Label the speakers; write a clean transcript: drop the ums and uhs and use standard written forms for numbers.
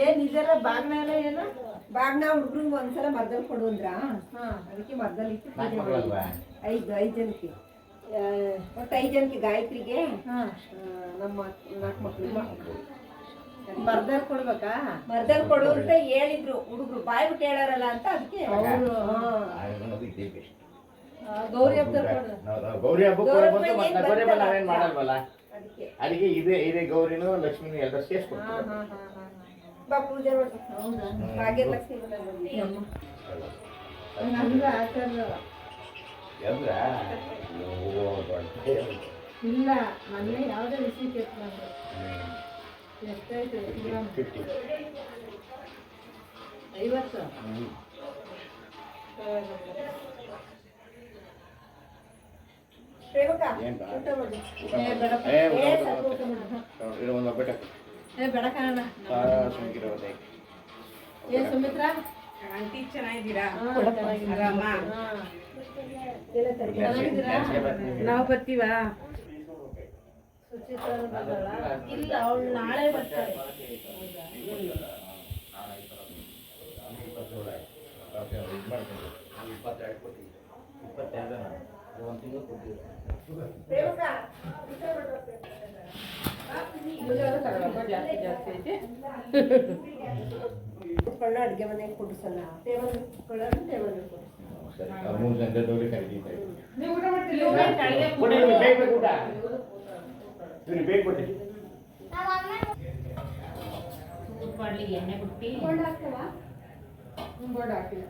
Speaker 1: ಏನಿದಾರ ಬಾಗ್ನ ಏನು ಬಾಗ್ನ ಹುಡುಗ್ರಿಗೆ ಒಂದ್ಸಲ ಮರ್ದಲ್ಲಿ ಕೊಡು ಅಂದ್ರ ಅದಕ್ಕೆ ಮರ್ದಲ್ಲಿ ಐದು ಜನಕ್ಕೆ ಒಟ್ಟು 5 ಜನಕ್ಕೆ ಗಾಯತ್ರಿಗೆ ನಮ್ಮ 4 ಮಕ್ಳು ಮರ್ದಲ್ಲಿ ಕೊಡ್ಬೇಕಾ? ಮರ್ದಲ್ಲಿ ಕೊಡು ಅಂತ ಹೇಳಿದ್ರು ಹುಡುಗರು, ಬಾಯ್ ಬಿಟ್ಟು ಹೇಳಾರಲ್ಲ ಅಂತ ಅದಕ್ಕೆ ಗೌರಿ
Speaker 2: ಮಾಡಲ್ವಲ್ಲ ಅದಕ್ಕೆ ಇದೇ ಗೌರಿನೂ ಲಕ್ಷ್ಮಿನೂ ಎಲ್ಲ ಸೇರಿಸ್ಕೊಡ್ತಾರೆ.
Speaker 1: ಪೂಜೆ ಭಾಗ್ಯಲಕ್ಷ್ಮಿ ಇಲ್ಲ ಮೊನ್ನೆ ಯಾವುದೇ ವಿಷಯ ಎಷ್ಟೈತೆ 50 ಸುಮಿತ್ರಾ ಆಂಟಿ ಚೆನ್ನಾಗಿದ್ದೀರಾ? ನಾವು ಬರ್ತೀವಾ? ಇಲ್ಲ ಅವಳು ನಾಳೆ ಬರ್ತಾರೆ. ಅಡುಗೆ ಮನೆಗೆ ಕೊಡಿಸಲ್ಲ, ಟೇಬಲ್ ಟೇಬಲ್ ಎಣ್ಣೆ ಬಿಟ್ಟು ಹಾಕಿಲ್ಲ.